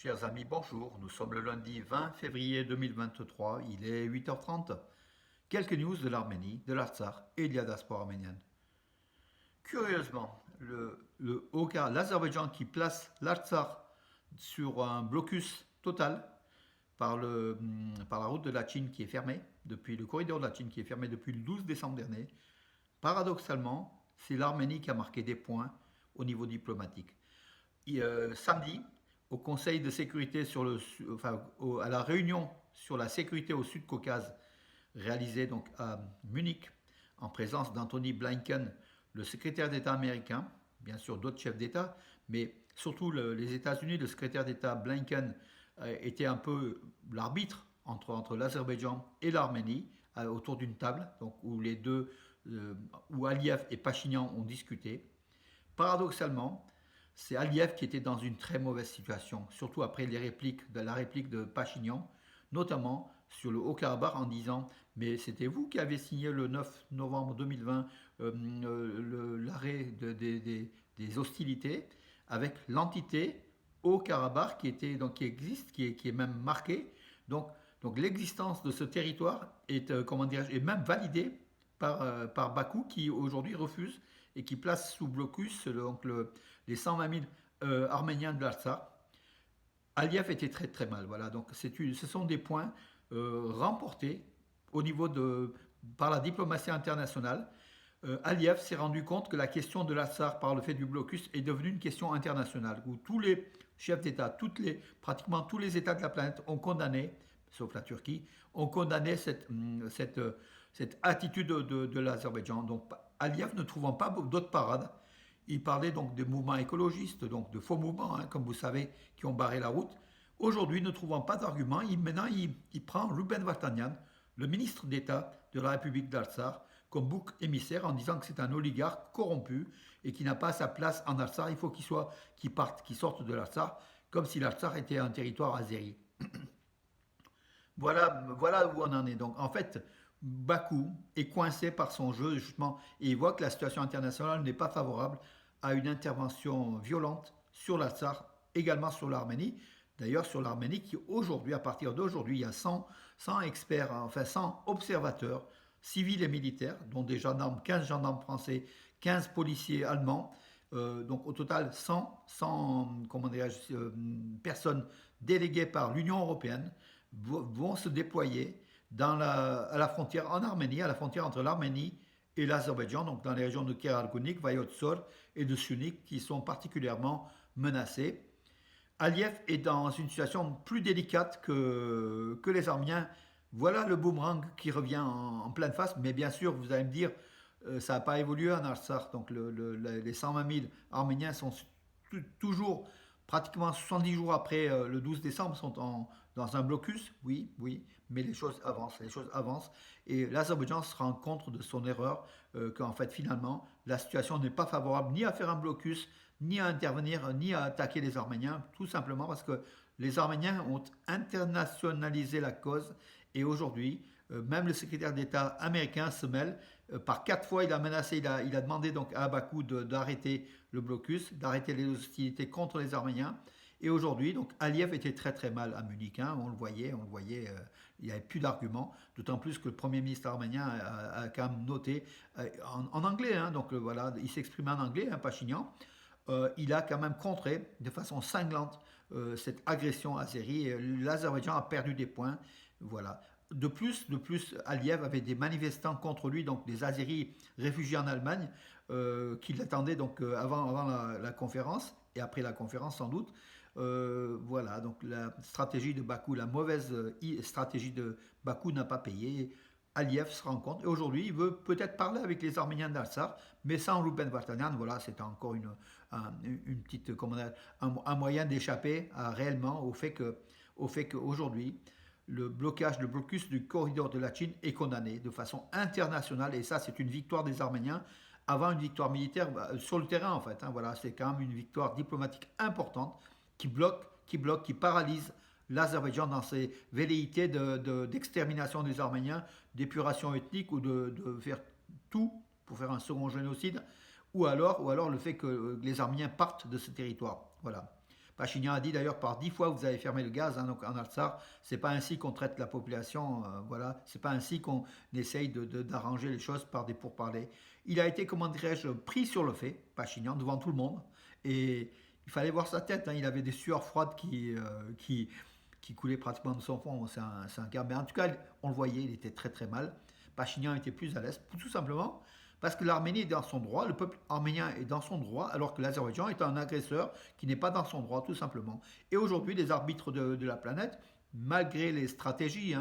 Chers amis, bonjour. Nous sommes le lundi 20 février 2023. Il est 8h30. Quelques news de l'Arménie, de l'Artsakh et de la diaspora arménienne. Curieusement, l'Azerbaïdjan qui place l'Artsakh sur un blocus total par la route de la Chine qui est fermée, depuis le corridor de la Chine qui est fermé depuis le 12 décembre dernier, paradoxalement, c'est l'Arménie qui a marqué des points au niveau diplomatique. Samedi, au Conseil de sécurité à la réunion sur la sécurité au Sud-Caucase, réalisée donc à Munich, en présence d'Anthony Blinken, le secrétaire d'État américain, bien sûr d'autres chefs d'État, mais surtout les États-Unis, le secrétaire d'État Blinken était un peu l'arbitre entre l'Azerbaïdjan et l'Arménie autour d'une table, donc où les deux, où Aliyev et Pachinian ont discuté. Paradoxalement, c'est Aliyev qui était dans une très mauvaise situation, surtout après la réplique de Pachinian, notamment sur le Haut-Karabakh en disant mais c'était vous qui avez signé le 9 novembre 2020 l'arrêt des hostilités avec l'entité Haut-Karabakh qui existe, qui est même marquée. Donc l'existence de ce territoire est même validée par Bakou qui aujourd'hui refuse et qui place sous blocus les 120 000 Arméniens de l'Artsakh. Aliyev était très très mal. Voilà, donc ce sont des points remportés au niveau par la diplomatie internationale. Aliyev s'est rendu compte que la question de l'Artsakh par le fait du blocus est devenue une question internationale, où tous les chefs d'État, pratiquement tous les États de la planète ont condamné, sauf la Turquie, ont condamné cette attitude de l'Azerbaïdjan. Donc Aliyev ne trouvant pas d'autres parades, il parlait donc des mouvements écologistes, donc de faux mouvements, comme vous savez, qui ont barré la route. Aujourd'hui, ne trouvant pas d'argument, maintenant il prend Ruben Vartanian, le ministre d'État de la République d'Artsakh, comme bouc émissaire en disant que c'est un oligarque corrompu et qui n'a pas sa place en Artsakh. Il faut qu'il sorte de l'Artsakh, comme si l'Artsakh était un territoire azéri. Voilà où on en est. Donc, en fait, Bakou est coincé par son jeu, justement, et il voit que la situation internationale n'est pas favorable à une intervention violente sur l'Artsakh, également sur l'Arménie. D'ailleurs, sur l'Arménie, qui aujourd'hui, à partir d'aujourd'hui, il y a 100 experts, enfin 100 observateurs civils et militaires, dont des gendarmes, 15 gendarmes français, 15 policiers allemands. Donc au total 100 personnes déléguées par l'Union européenne vont se déployer à la frontière en Arménie, à la frontière entre l'Arménie et l'Azerbaïdjan, donc dans les régions de Karagounik, Vayotsor et de Sunik, qui sont particulièrement menacées. Aliyev est dans une situation plus délicate que les Arméniens. Voilà le boomerang qui revient en pleine face, mais bien sûr, vous allez me dire, ça n'a pas évolué en Artsakh, donc les 120 000 Arméniens sont toujours, pratiquement 70 jours après le 12 décembre, dans un blocus, oui, oui, mais les choses avancent, et l'Azerbaïdjan se rend compte de son erreur, qu'en fait, finalement, la situation n'est pas favorable ni à faire un blocus, ni à intervenir, ni à attaquer les Arméniens, tout simplement parce que les Arméniens ont internationalisé la cause et aujourd'hui, même le secrétaire d'État américain se mêle. Par 4 fois, il a menacé, il a demandé donc à Bakou d'arrêter le blocus, d'arrêter les hostilités contre les Arméniens. Et aujourd'hui, donc Aliyev était très très mal à Munich, hein, on le voyait, il n'y avait plus d'arguments, d'autant plus que le Premier ministre arménien a quand même noté en anglais, hein, donc voilà, il s'exprimait en anglais, hein, Pachinian, il a quand même contré de façon cinglante cette agression azérie. Et l'Azerbaïdjan a perdu des points. Voilà. De plus, Aliyev avait des manifestants contre lui, donc des Azéris réfugiés en Allemagne, qui l'attendaient donc avant la conférence et après la conférence sans doute. Voilà, donc la stratégie de Bakou, la mauvaise stratégie de Bakou n'a pas payé. Aliyev se rend compte et aujourd'hui il veut peut-être parler avec les Arméniens d'Artsakh, mais sans Ruben Vartanian. Voilà, c'est encore une petite, un moyen d'échapper réellement au fait qu'aujourd'hui le blocus du corridor de la Chine est condamné de façon internationale et ça c'est une victoire des Arméniens avant une victoire militaire sur le terrain en fait. Hein, voilà, c'est quand même une victoire diplomatique importante qui paralyse l'Azerbaïdjan dans ses velléités d'extermination des Arméniens, d'épuration ethnique ou de faire tout pour faire un second génocide, ou alors le fait que les Arméniens partent de ce territoire. Voilà. Pachinian a dit d'ailleurs par 10 fois vous avez fermé le gaz, hein, donc en Artsakh, c'est pas ainsi qu'on traite la population, voilà, c'est pas ainsi qu'on essaye d'arranger les choses par des pourparlers. Il a été, comment dirais-je, pris sur le fait, Pachinian, devant tout le monde, et il fallait voir sa tête, hein, il avait des sueurs froides qui coulait pratiquement de son front. C'est un gars, mais en tout cas, on le voyait, il était très très mal. Pachinian était plus à l'aise, tout simplement parce que l'Arménie est dans son droit, le peuple arménien est dans son droit, alors que l'Azerbaïdjan est un agresseur qui n'est pas dans son droit, tout simplement. Et aujourd'hui, les arbitres de la planète, malgré les stratégies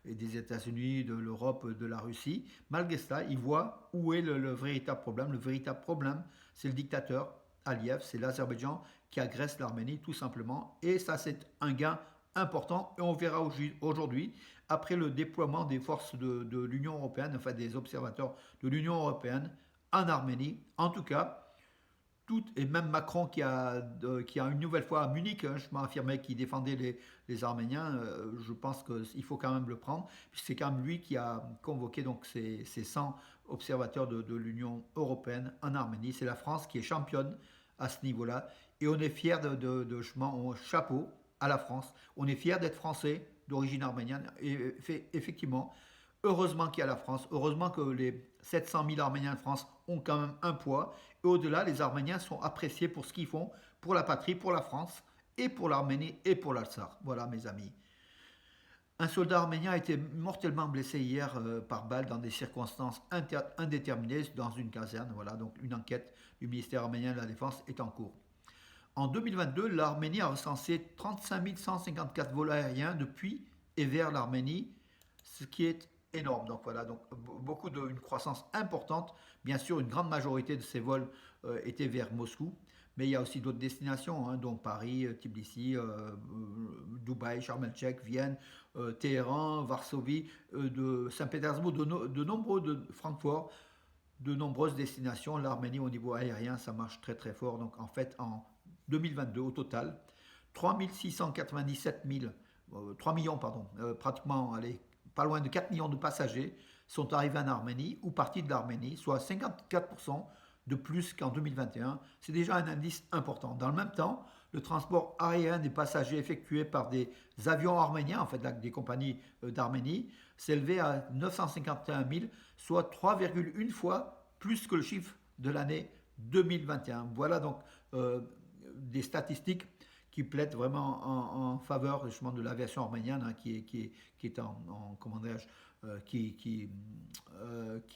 des États-Unis, de l'Europe, de la Russie, malgré cela, ils voient où est le véritable problème. Le véritable problème, c'est le dictateur Aliyev, c'est l'Azerbaïdjan qui agresse l'Arménie, tout simplement. Et ça, c'est un gain important. Et on verra aujourd'hui, après le déploiement des forces de l'Union européenne, enfin des observateurs de l'Union européenne en Arménie, en tout cas, et même Macron qui a une nouvelle fois à Munich, hein, je m'affirmais qu'il défendait les Arméniens, je pense qu'il faut quand même le prendre, puisque c'est quand même lui qui a convoqué donc ces 100 observateurs de l'Union européenne en Arménie. C'est la France qui est championne à ce niveau-là, et on est fiers chapeau à la France, on est fiers d'être français d'origine arménienne, et effectivement, heureusement qu'il y a la France, heureusement que les 700 000 Arméniens de France ont quand même un poids. Et au-delà, les Arméniens sont appréciés pour ce qu'ils font, pour la patrie, pour la France, et pour l'Arménie, et pour l'Artsakh. Voilà, mes amis. Un soldat arménien a été mortellement blessé hier par balle dans des circonstances indéterminées dans une caserne. Voilà, donc une enquête du ministère arménien de la Défense est en cours. En 2022, l'Arménie a recensé 35 154 vols aériens depuis et vers l'Arménie, ce qui est énorme. Donc voilà, donc une croissance importante. Bien sûr, une grande majorité de ces vols étaient vers Moscou, mais il y a aussi d'autres destinations, hein, dont Paris, Tbilissi, Dubaï, Sharm el-Sheikh, Vienne, Téhéran, Varsovie, de Saint-Pétersbourg, de nombreux de Francfort, de nombreuses destinations. L'Arménie au niveau aérien, ça marche très très fort. Donc en fait, en 2022 au total, 3 697 000, 3 millions, pardon, pratiquement, allez, pas loin de 4 millions de passagers sont arrivés en Arménie ou partis de l'Arménie, soit 54% de plus qu'en 2021. C'est déjà un indice important. Dans le même temps, le transport aérien des passagers effectué par des avions arméniens, en fait des compagnies d'Arménie, s'élevait à 951 000, soit 3,1 fois plus que le chiffre de l'année 2021. Voilà donc des statistiques qui plaident vraiment en faveur justement de l'aviation arménienne, hein, qui est en comment dirais-je, qui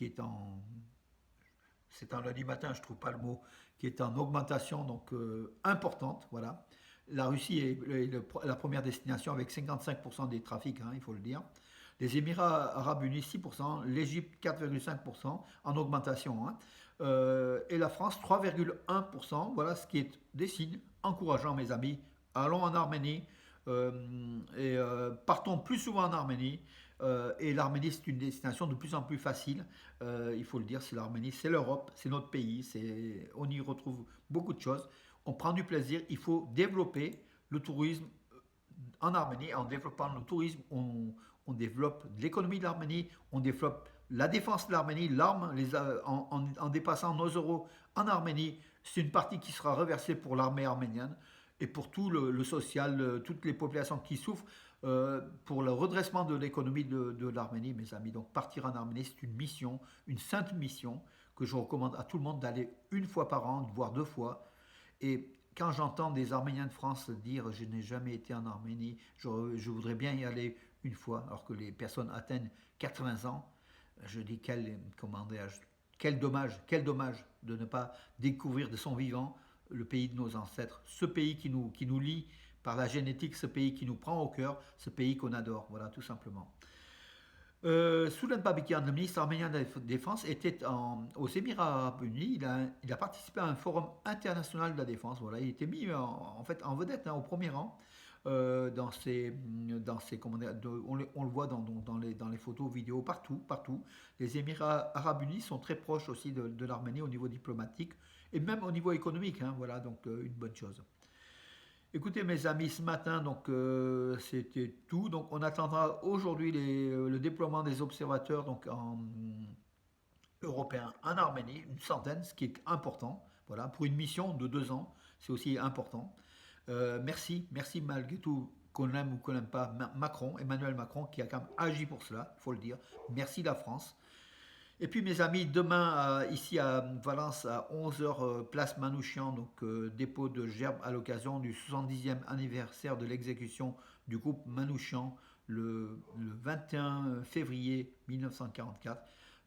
est en c'est un lundi matin, je ne trouve pas le mot, qui est en augmentation donc importante, voilà. La Russie est la première destination avec 55% des trafics, hein, il faut le dire. Les Émirats arabes unis 6%, l'Égypte 4,5% en augmentation, hein. Et la France 3,1%, voilà ce qui est des signes encourageants, mes amis. Allons en Arménie et partons plus souvent en Arménie. Et l'Arménie, c'est une destination de plus en plus facile. Il faut le dire, c'est l'Arménie, c'est l'Europe, c'est notre pays. On y retrouve beaucoup de choses. On prend du plaisir. Il faut développer le tourisme en Arménie. En développant le tourisme, on développe l'économie de l'Arménie, on développe la défense de l'Arménie, l'arme, en dépassant nos euros en Arménie. C'est une partie qui sera reversée pour l'armée arménienne et pour tout le social, toutes les populations qui souffrent, pour le redressement de l'économie de l'Arménie, mes amis. Donc partir en Arménie, c'est une mission, une sainte mission que je recommande à tout le monde d'aller une fois par an, voire deux fois. Et quand j'entends des Arméniens de France dire je n'ai jamais été en Arménie, je voudrais bien y aller une fois, alors que les personnes atteignent 80 ans, je dis quel dommage de ne pas découvrir de son vivant le pays de nos ancêtres, ce pays qui nous lie par la génétique, ce pays qui nous prend au cœur, ce pays qu'on adore, voilà tout simplement. Soulen Babikian, le ministre arménien de la Défense, était aux Émirats Arabes Unis. Il a participé à un forum international de la défense. Voilà, il était mis en fait en vedette, hein, au premier rang. Comment dire, on le voit dans les photos, vidéos, partout, partout. Les Émirats Arabes Unis sont très proches aussi de l'Arménie au niveau diplomatique et même au niveau économique, hein, voilà, donc une bonne chose. Écoutez mes amis, ce matin, donc c'était tout. Donc on attendra aujourd'hui le déploiement des observateurs donc européens en Arménie, une centaine, ce qui est important. Voilà, pour une mission de 2 ans, c'est aussi important. Merci malgré tout, qu'on aime ou qu'on n'aime pas Macron, Emmanuel Macron, qui a quand même agi pour cela, il faut le dire. Merci la France. Et puis mes amis, demain ici à Valence à 11 heures, place Manouchian, donc dépôt de gerbes à l'occasion du 70e anniversaire de l'exécution du groupe Manouchian le 21 février 1944.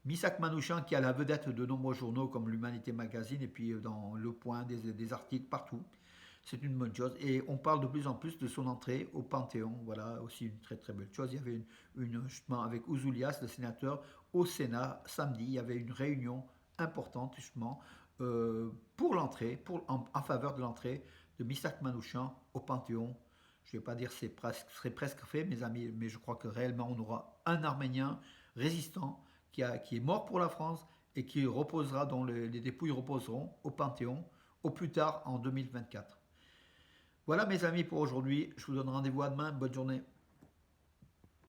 Misak Manouchian qui a la vedette de nombreux journaux comme l'Humanité Magazine et puis dans Le Point des articles partout. C'est une bonne chose. Et on parle de plus en plus de son entrée au Panthéon. Voilà aussi une très très belle chose. Il y avait justement avec Ouzoulias, le sénateur, au Sénat samedi. Il y avait une réunion importante justement pour l'entrée, en faveur de l'entrée de Misak Manouchian au Panthéon. Je ne vais pas dire que serait presque fait, mes amis, mais je crois que réellement on aura un Arménien résistant qui est mort pour la France et qui reposera, dont les dépouilles reposeront au Panthéon au plus tard en 2024. Voilà mes amis pour aujourd'hui. Je vous donne rendez-vous à demain. Bonne journée.